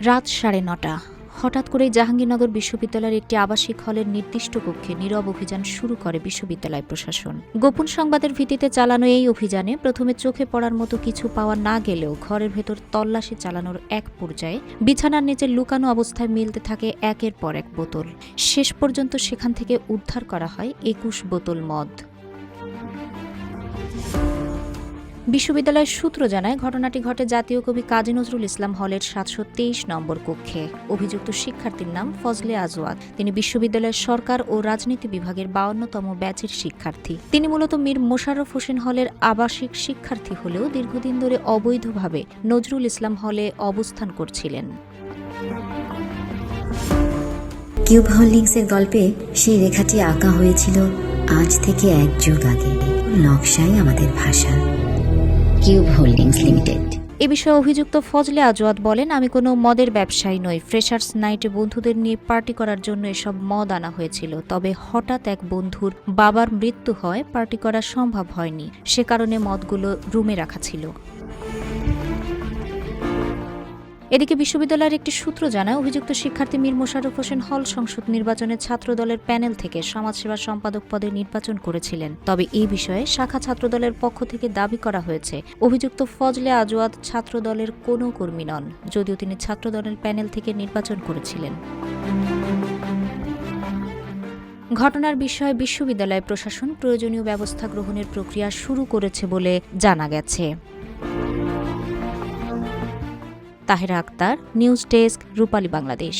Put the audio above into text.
রাত 9:30। হঠাৎ করেই জাহাঙ্গীরনগর বিশ্ববিদ্যালয়ের একটি আবাসিক হলের নির্দিষ্ট কক্ষে নীরব অভিযান শুরু করে বিশ্ববিদ্যালয় প্রশাসন। গোপন সংবাদের ভিত্তিতে চালানো এই অভিযানে প্রথমে চোখে পড়ার মতো কিছু পাওয়া না গেলেও ঘরের ভেতর তল্লাশি চালানোর এক পর্যায়ে বিছানার নিচে লুকানো অবস্থায় মিলতে থাকে একের পর এক বোতল। শেষ পর্যন্ত সেখান থেকে উদ্ধার করা হয় 21 বোতল মদ। বিশ্ববিদ্যালয়ের সূত্র জানায়, ঘটনাটি ঘটে জাতীয় কবি কাজী নজরুল ইসলাম হলের 723 নম্বর কক্ষে। অভিযুক্ত শিক্ষার্থীর নাম ফজলে আজওয়াদ। তিনি বিশ্ববিদ্যালয়ের সরকার ও রাজনীতি বিভাগের 52তম ব্যাচের শিক্ষার্থী। তিনি মূলত মীর মোশাররফ হোসেন হলের আবাসিক শিক্ষার্থী হলেও দীর্ঘদিন ধরে অবৈধভাবে নজরুল ইসলাম হলে অবস্থান করছিলেন। কিউব হোল্ডিংসের গল্পে সেই রেখাটি আঁকা হয়েছিল আজ থেকে 1 যুগ আগে। নকশাই আমাদের ভাষা। Cube holdings limited. এ বিষয়ে অভিযুক্ত ফজলে আজওয়াদ বলেন, আমি কোনো মদের ব্যবসায়ী নই। ফ্রেশার্স নাইটে বন্ধুদের নিয়ে পার্টি করার জন্য এসব মদ আনা হয়েছিল। তবে হঠাৎ এক বন্ধুর বাবার মৃত্যু হয়, পার্টি করা সম্ভব হয়নি। সে কারণে মদগুলো রুমে রাখা ছিল। এদিকে বিশ্ববিদ্যালয়ের একটি সূত্র জানায়, অভিযুক্ত শিক্ষার্থী মীর মোশাররফ হোসেন হল সংসদ নির্বাচনে ছাত্রদলের প্যানেল থেকে সমাজসেবা সম্পাদক পদে নির্বাচন করেছিলেন। তবে এই বিষয়ে শাখা ছাত্রদলের পক্ষ থেকে দাবি করা হয়েছে, অভিযুক্ত ফজলে আজওয়াদ ছাত্রদলের কোনো কর্মী নন, যদিও তিনি ছাত্রদলের প্যানেল থেকে নির্বাচন করেছিলেন। ঘটনার বিষয়ে বিশ্ববিদ্যালয় প্রশাসন প্রয়োজনীয় ব্যবস্থা গ্রহণের প্রক্রিয়া শুরু করেছে বলে জানা গেছে। তাহেরা আক্তার, নিউজ ডেস্ক, রূপালী বাংলাদেশ।